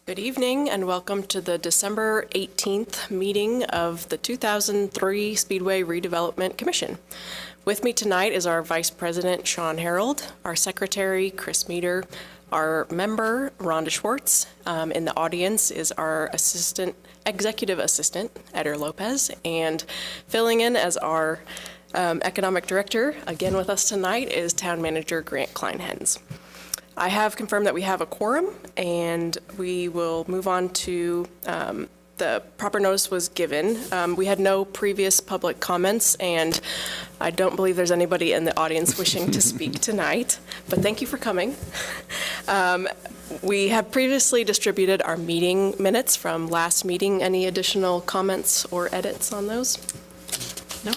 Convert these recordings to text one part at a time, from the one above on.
Good evening and welcome to the December 18th meeting of the 2003 Speedway Redevelopment Commission. With me tonight is our Vice President, Sean Harold, our Secretary, Chris Meter, our member, Rhonda Schwartz. In the audience is our Executive Assistant, Eder Lopez, and filling in as our Economic Director, again with us tonight, is Town Manager Grant Kleinhens. I have confirmed that we have a quorum, and we will move on to the proper notice was given. We had no previous public comments, and I don't believe there's anybody in the audience wishing to speak tonight, but thank you for coming. We have previously distributed our meeting minutes from last meeting. Any additional comments or edits on those? No.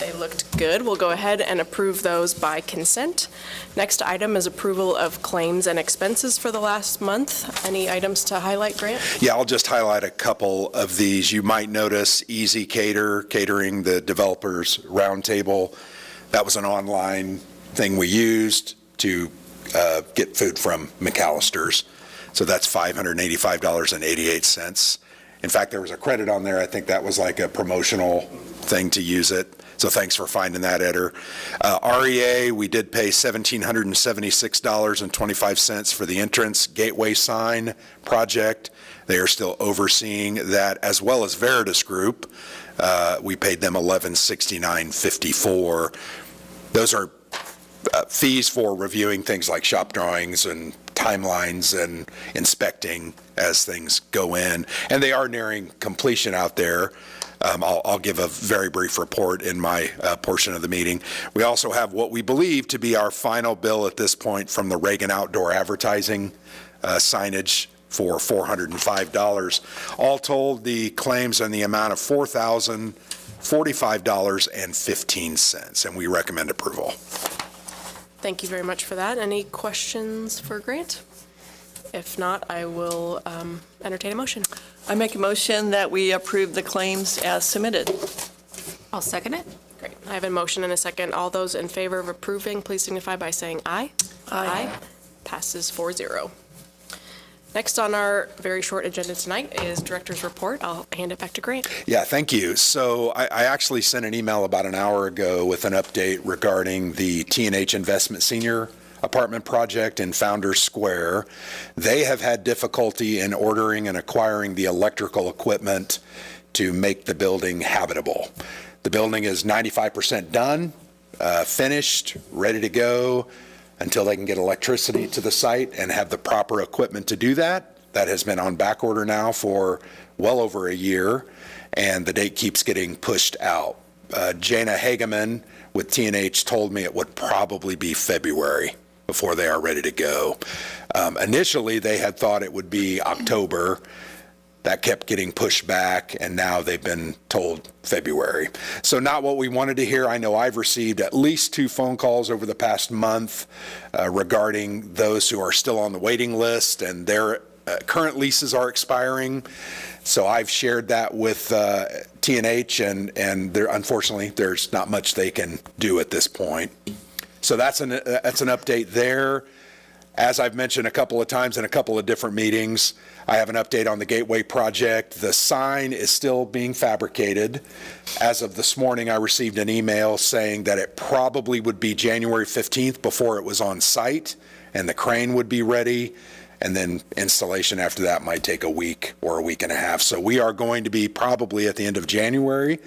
They looked good. We'll go ahead and approve those by consent. Next item is approval of claims and expenses for the last month. Any items to highlight, Grant? Yeah, I'll just highlight a couple of these. You might notice Easy Catering, the developers roundtable. That was an online thing we used to get food from McAllister's. So that's $585.88. In fact, there was a credit on there. I think that was like a promotional thing to use it. So thanks for finding that, Eder. REA, we did pay $1,776.25 for the entrance gateway sign project. They are still overseeing that, as well as Veritas Group. We paid them $1169.54. Those are fees for reviewing things like shop drawings and timelines and inspecting as things go in. And they are nearing completion out there. I'll give a very brief report in my portion of the meeting. We also have what we believe to be our final bill at this point from the Reagan Outdoor Advertising signage for $405. All told, the claims in the amount of $4,045.15, and we recommend approval. Thank you very much for that. Any questions for Grant? If not, I will entertain a motion. I make a motion that we approve the claims as submitted. I'll second it. Great. I have a motion and a second. All those in favor of approving, please signify by saying aye. Aye. Passes 4-0. Next on our very short agenda tonight is Director's Report. I'll hand it back to Grant. Yeah, thank you. So I actually sent an email about an hour ago with an update regarding the T&H Investment Senior Apartment project in Founders Square. They have had difficulty in ordering and acquiring the electrical equipment to make the building habitable. The building is 95% done, finished, ready to go, until they can get electricity to the site and have the proper equipment to do that. That has been on back order now for well over a year, and the date keeps getting pushed out. Jana Hageman with T&H told me it would probably be February before they are ready to go. Initially, they had thought it would be October. That kept getting pushed back, and now they've been told February. So not what we wanted to hear. I know I've received at least 2 phone calls over the past month regarding those who are still on the waiting list, and their current leases are expiring. So I've shared that with T&H, and unfortunately, there's not much they can do at this point. So that's an update there. As I've mentioned a couple of times in a couple of different meetings, I have an update on the Gateway project. The sign is still being fabricated. As of this morning, I received an email saying that it probably would be January 15th before it was on site, and the crane would be ready. And then installation after that might take a week or a week and a half. So we are going to be probably at the end of January.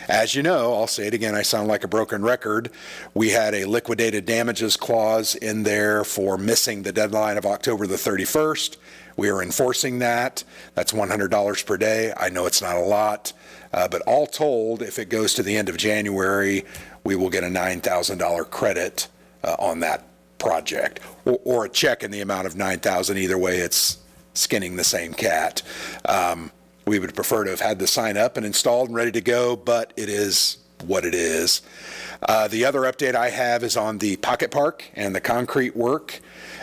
As you know, I'll say it again, I sound like a broken record. We had a liquidated damages clause in there for missing the deadline of October the 31st. We are enforcing that. That's $100 per day. I know it's not a lot, but all told, if it goes to the end of January, we will get a $9,000 credit on that project, or a check in the amount of $9,000. Either way, it's skinning the same cat. We would prefer to have had the sign up and installed and ready to go, but it is what it is. The other update I have is on the Pocket Park and the concrete work.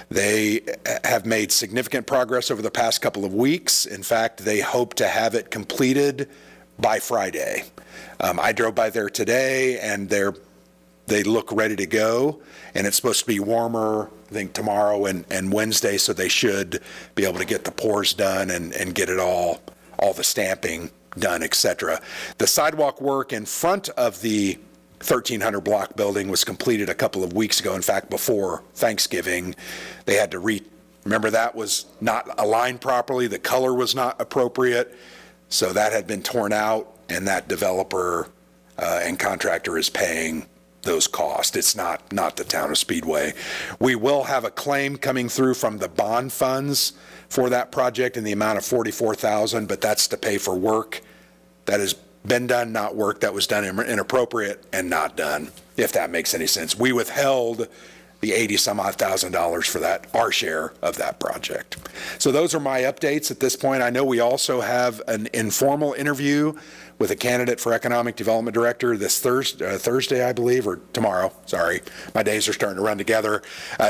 They have made significant progress over the past couple of weeks. In fact, they hope to have it completed by Friday. I drove by there today, and they're they look ready to go, and it's supposed to be warmer, I think, tomorrow and Wednesday, so they should be able to get the pours done and get it all the stamping done, et cetera. The sidewalk work in front of the 1,300 block building was completed a couple of weeks ago. In fact, before Thanksgiving, they had to remember that was not aligned properly. The color was not appropriate. So that had been torn out, and that developer and contractor is paying those costs. It's not the town of Speedway. We will have a claim coming through from the bond funds for that project in the amount of $44,000, but that's to pay for work that has been done, not work that was done inappropriate and not done, if that makes any sense. We withheld the $80,000 for that, our share of that project. So those are my updates at this point. I know we also have an informal interview with a candidate for Economic Development Director this Thursday, I believe, or tomorrow. Sorry, my days are starting to run together.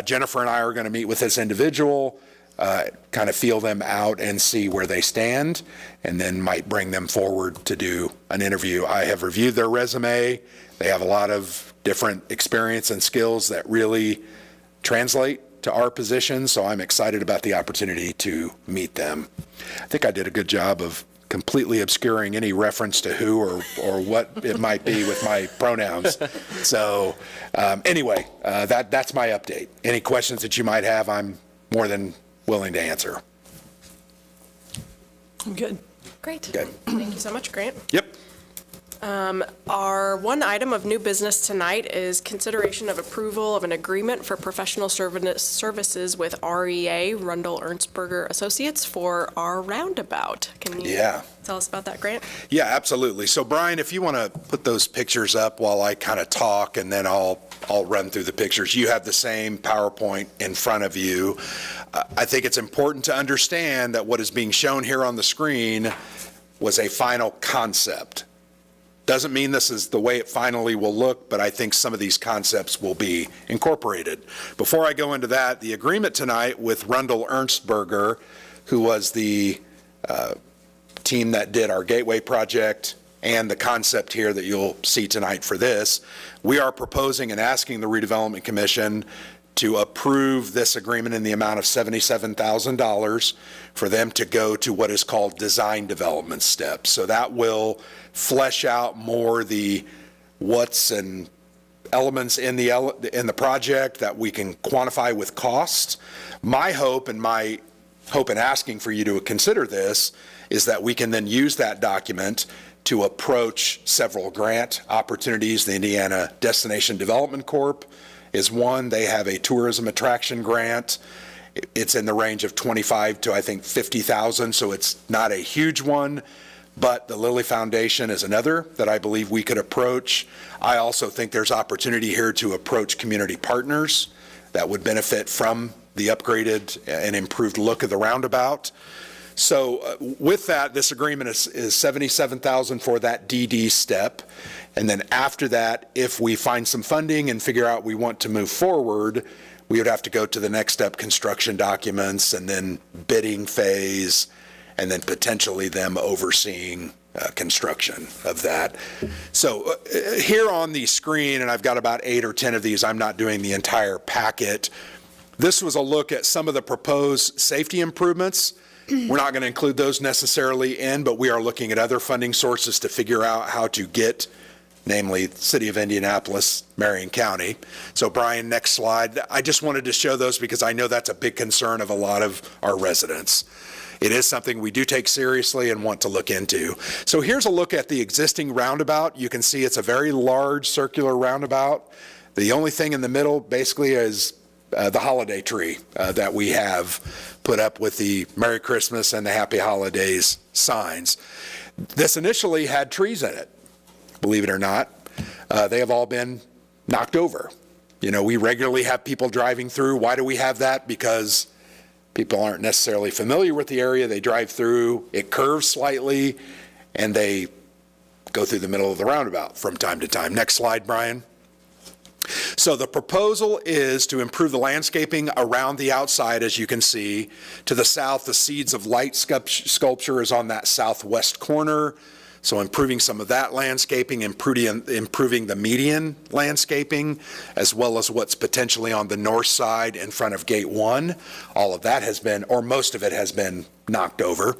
Jennifer and I are going to meet with this individual, kind of feel them out and see where they stand, and then might bring them forward to do an interview. I have reviewed their resume. They have a lot of different experience and skills that really translate to our position, so I'm excited about the opportunity to meet them. I think I did a good job of completely obscuring any reference to who or what it might be with my pronouns. So anyway, that's my update. Any questions that you might have, I'm more than willing to answer. Good. Great. Good. Thank you so much, Grant. Yep. Our one item of new business tonight is consideration of approval of an agreement for professional services with REA, Rundle Ernstberger Associates, for our roundabout. Can you tell us about that, Grant? Yeah, absolutely. So Brian, if you want to put those pictures up while I kind of talk, and then I'll run through the pictures. You have the same PowerPoint in front of you. I think it's important to understand that what is being shown here on the screen was a final concept. Doesn't mean this is the way it finally will look, but I think some of these concepts will be incorporated. Before I go into that, the agreement tonight with Rundle Ernstberger, who was the team that did our Gateway project and the concept here that you'll see tonight for this, we are proposing and asking the Redevelopment Commission to approve this agreement in the amount of $77,000 for them to go to what is called design development steps. So that will flesh out more the what's and elements in the project that we can quantify with costs. My hope and asking for you to consider this is that we can then use that document to approach several grant opportunities. The Indiana Destination Development Corp is one. They have a tourism attraction grant. It's in the range of 25 to I think 50,000, so it's not a huge one. But the Lilly Foundation is another that I believe we could approach. I also think there's opportunity here to approach community partners that would benefit from the upgraded and improved look of the roundabout. So with that, this agreement is $77,000 for that DD step. And then after that, if we find some funding and figure out we want to move forward, we would have to go to the next step, construction documents, and then bidding phase, and then potentially them overseeing construction of that. So here on the screen, and I've got about 8 or 10 of these, I'm not doing the entire packet. This was a look at some of the proposed safety improvements. We're not going to include those necessarily in, but we are looking at other funding sources to figure out how to get, namely City of Indianapolis, Marion County. So Brian, next slide. I just wanted to show those because I know that's a big concern of a lot of our residents. It is something we do take seriously and want to look into. So here's a look at the existing roundabout. You can see it's a very large circular roundabout. The only thing in the middle basically is the holiday tree that we have put up with the Merry Christmas and the Happy Holidays signs. This initially had trees in it, believe it or not. They have all been knocked over. You know, we regularly have people driving through. Why do we have that? Because people aren't necessarily familiar with the area. They drive through, it curves slightly, and they go through the middle of the roundabout from time to time. Next slide, Brian. So the proposal is to improve the landscaping around the outside, as you can see. To the south, the Seeds of Light sculpture is on that southwest corner. So improving some of that landscaping, improving the median landscaping, as well as what's potentially on the north side in front of Gate 1. All of that has been, or most of it has been knocked over.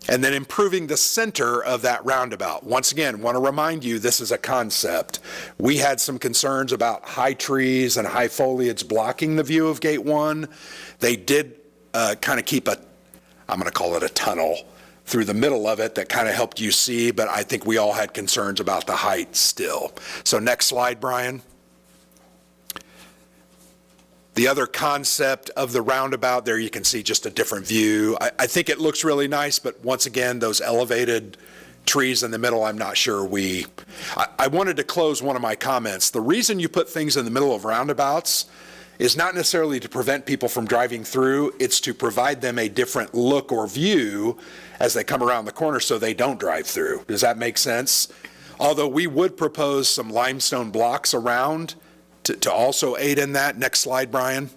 And then improving the center of that roundabout. Once again, want to remind you, this is a concept. We had some concerns about high trees and high foliage blocking the view of Gate 1. They did kind of keep I'm going to call it a tunnel through the middle of it that kind of helped you see, but I think we all had concerns about the height still. So next slide, Brian. The other concept of the roundabout there, you can see just a different view. I think it looks really nice, but once again, those elevated trees in the middle, I'm not sure I wanted to close one of my comments. The reason you put things in the middle of roundabouts is not necessarily to prevent people from driving through, it's to provide them a different look or view as they come around the corner so they don't drive through. Does that make sense? Although we would propose some limestone blocks around to also aid in that. Next slide, Brian.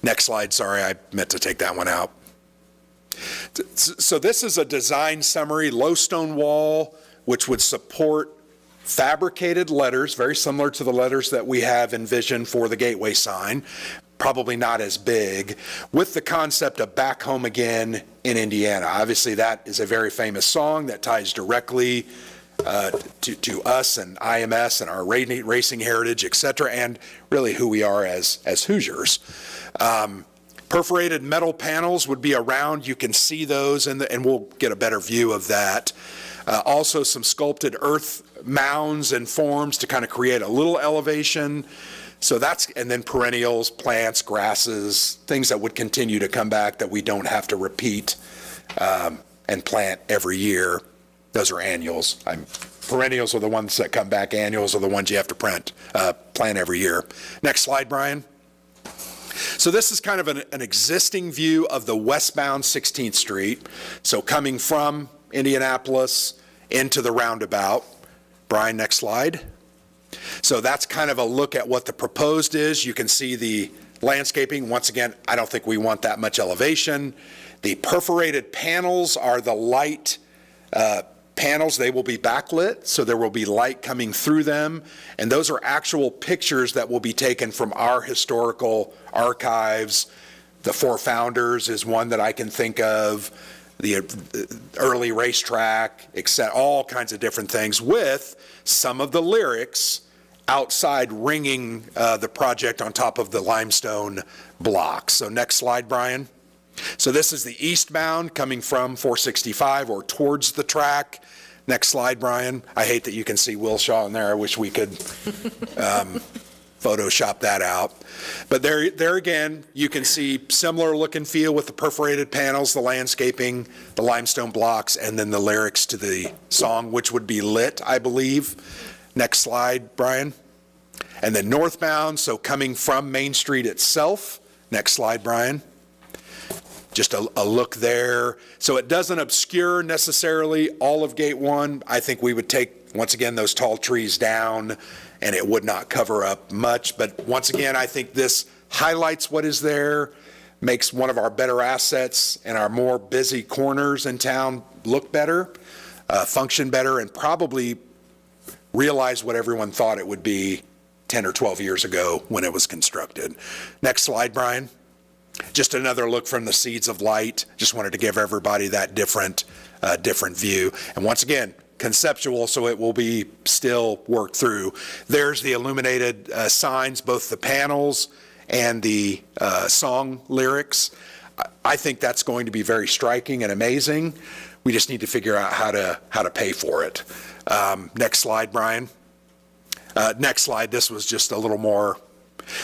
Next slide, sorry, I meant to take that one out. So this is a design summary, low stone wall, which would support fabricated letters, very similar to the letters that we have envisioned for the gateway sign, probably not as big, with the concept of back home again in Indiana. Obviously, that is a very famous song that ties directly to us and IMS and our racing heritage, et cetera, and really who we are as Hoosiers. Perforated metal panels would be around. You can see those, and we'll get a better view of that. Also some sculpted earth mounds and forms to kind of create a little elevation. So and then perennials, plants, grasses, things that would continue to come back that we don't have to repeat and plant every year. Those are annuals. Perennials are the ones that come back. Annuals are the ones you have to plant every year. Next slide, Brian. So this is kind of an existing view of the westbound 16th Street. So coming from Indianapolis into the roundabout. Brian, next slide. So that's kind of a look at what the proposed is. You can see the landscaping. Once again, I don't think we want that much elevation. The perforated panels are the light panels. They will be backlit, so there will be light coming through them. And those are actual pictures that will be taken from our historical archives. The Four Founders is one that I can think of. The early racetrack, etc., all kinds of different things with some of the lyrics outside ringing the project on top of the limestone blocks. So next slide, Brian. So this is the eastbound coming from 465 or towards the track. Next slide, Brian. I hate that you can see Wilshaw in there. I wish we could Photoshop that out. But there again, you can see similar look and feel with the perforated panels, the landscaping, the limestone blocks, and then the lyrics to the song, which would be lit, I believe. Next slide, Brian. And then northbound, so coming from Main Street itself. Next slide, Brian. Just a look there. So it doesn't obscure necessarily all of Gate 1. I think we would take, once again, those tall trees down, and it would not cover up much. But once again, I think this highlights what is there, makes one of our better assets and our more busy corners in town look better, function better, and probably realize what everyone thought it would be 10 or 12 years ago when it was constructed. Next slide, Brian. Just another look from the Seeds of Light. Just wanted to give everybody that different view. And once again, conceptual, so it will be still worked through. There's the illuminated signs, both the panels and the song lyrics. I think that's going to be very striking and amazing. We just need to figure out how to pay for it. Next slide, Brian. Next slide. This was just a little more.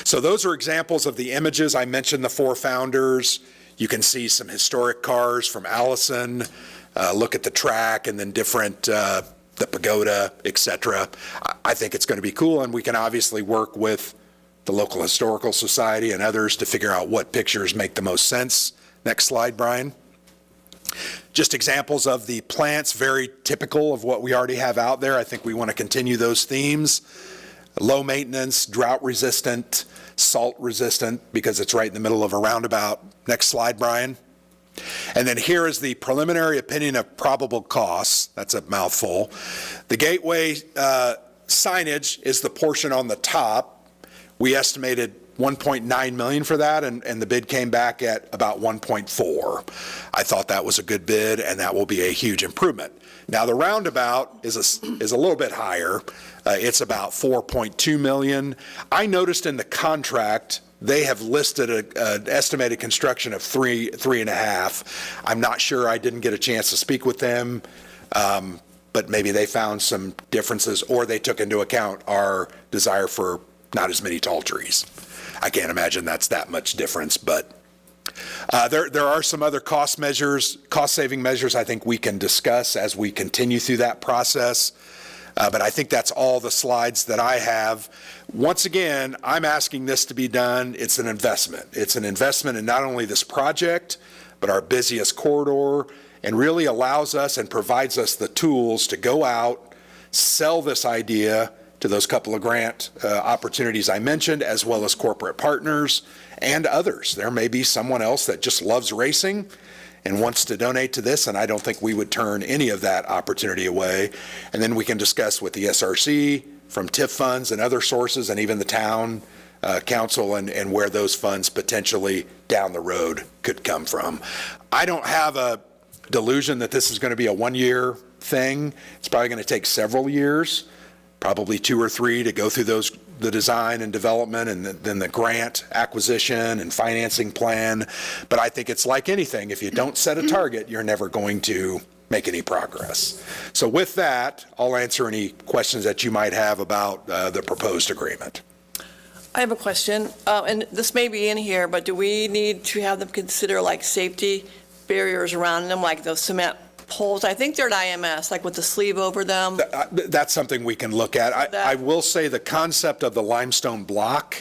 So those are examples of the images. I mentioned the Four Founders. You can see some historic cars from Allison. Look at the track and then different, the pagoda, etc. I think it's going to be cool, and we can obviously work with the local historical society and others to figure out what pictures make the most sense. Next slide, Brian. Just examples of the plants, very typical of what we already have out there. I think we want to continue those themes. Low maintenance, drought resistant, salt resistant, because it's right in the middle of a roundabout. Next slide, Brian. And then here is the preliminary opinion of probable costs. That's a mouthful. The gateway signage is the portion on the top. We estimated 1.9 million for that, and the bid came back at about 1.4. I thought that was a good bid, and that will be a huge improvement. Now, the roundabout is a little bit higher. It's about 4.2 million. I noticed in the contract, they have listed an estimated construction of 3.5. I'm not sure, I didn't get a chance to speak with them, but maybe they found some differences, or they took into account our desire for not as many tall trees. I can't imagine that's that much difference, but there are some other cost-saving measures I think we can discuss as we continue through that process. But I think that's all the slides that I have. Once again, I'm asking this to be done. It's an investment. It's an investment in not only this project, but our busiest corridor, and really allows us and provides us the tools to go out, sell this idea to those couple of grant opportunities I mentioned, as well as corporate partners and others. There may be someone else that just loves racing and wants to donate to this, and I don't think we would turn any of that opportunity away. And then we can discuss with the SRC, from TIF funds and other sources, and even the town council, and where those funds potentially down the road could come from. I don't have a delusion that this is going to be a one-year thing. It's probably going to take several years, probably 2 or 3, to go through the design and development, and then the grant acquisition and financing plan. But I think it's like anything. If you don't set a target, you're never going to make any progress. So with that, I'll answer any questions that you might have about the proposed agreement. I have a question, and this may be in here, but do we need to have them consider like safety barriers around them, like those cement poles? I think they're an IMS, like with the sleeve over them. That's something we can look at. I will say the concept of the limestone block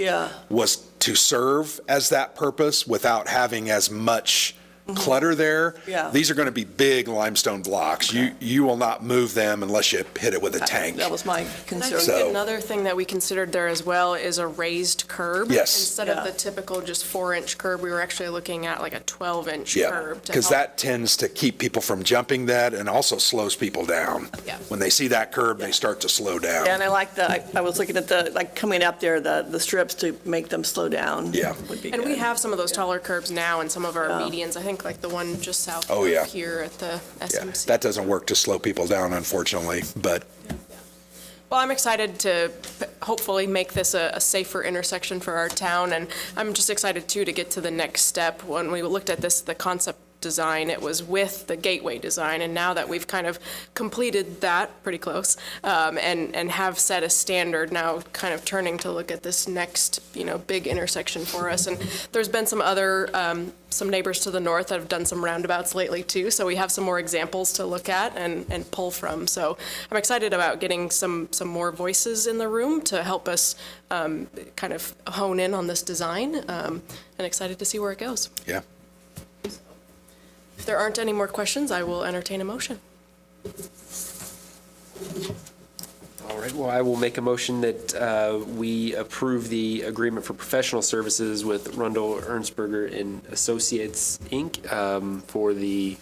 was to serve as that purpose without having as much clutter there. Yeah. These are going to be big limestone blocks. Okay. You will not move them unless you hit it with a tank. That was my And I concern. think another thing that we considered there as well is a raised curb. Yes. Instead of the typical just 4-inch curb, we were actually looking at like a 12-inch curb. Because that tends to keep people from jumping that, and also slows people down. Yeah. When they see that curb, they start to slow down. Yeah, and I like I was looking at like coming up there, the strips to make them slow down. Yeah. Would be And we good. have some of those taller curbs now in some of our medians. I think like the one just south of here at the Yeah, SMC. that doesn't work to slow people down, unfortunately, but Well, I'm excited to hopefully make this a safer intersection for our town, and I'm just excited too to get to the next step. When we looked at this, the concept design, it was with the gateway design, and now that we've kind of completed that, pretty close, and have set a standard, now kind of turning to look at this next, big intersection for us. And there's been some other, some neighbors to the north that have done some roundabouts lately too, so we have some more examples to look at and pull from. So I'm excited about getting some more voices in the room to help us kind of hone in on this design, and excited to see where it goes. yeah. If there aren't any more questions, I will entertain a motion. All right, well, I will make a motion that we approve the agreement for professional services with Rundle Ernstberger and Associates, Inc. For the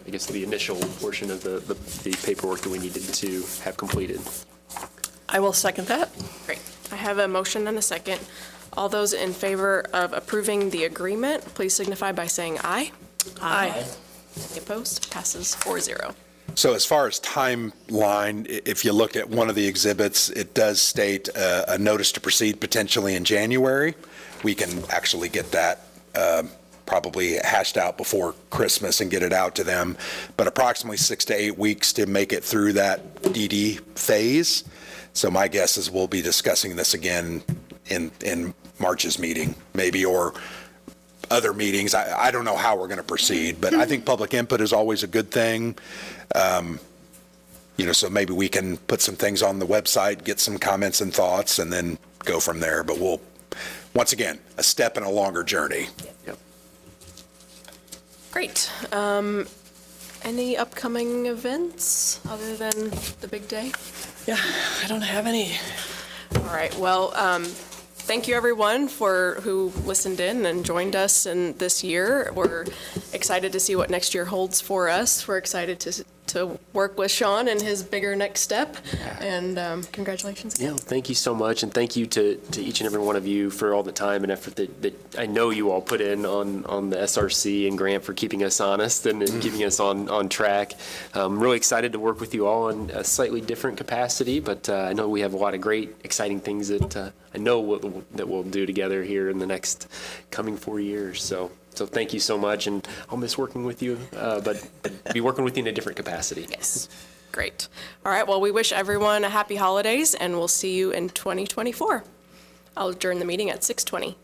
initial portion of the paperwork that we needed to have completed. I will second that. Great. I have a motion and a second. All those in favor of approving the agreement, please signify by saying aye. Aye. Any opposed? Passes 4-0. So as far as timeline, if you look at one of the exhibits, it does state a notice to proceed potentially in January. We can actually get that probably hashed out before Christmas and get it out to them, but approximately 6 to 8 weeks to make it through that DD phase. So my guess is we'll be discussing this again in March's meeting, maybe, or other meetings. I don't know how we're going to proceed, but I think public input is always a good thing. So maybe we can put some things on the website, get some comments and thoughts, and then go from there. But we'll, once again, a step in a longer journey. Yep. Great. Any upcoming events other than the big day? Yeah, I don't have any. All right, well, thank you everyone who listened in and joined us in this year. We're excited to see what next year holds for us. We're excited to work with Sean in his bigger next step. And congratulations. Yeah, thank you so much, and thank you to each and every one of you for all the time and effort that I know you all put in on the SRC and Grant for keeping us honest and keeping us on track. I'm really excited to work with you all in a slightly different capacity, but I know we have a lot of great, exciting things that I know that we'll do together here in the next coming 4 years. So thank you so much, and I'll miss working with you, but be working with you in a different capacity. Yes. Great. All right. Well, we wish everyone a happy holidays, and we'll see you in 2024. I'll adjourn the meeting at 6:20.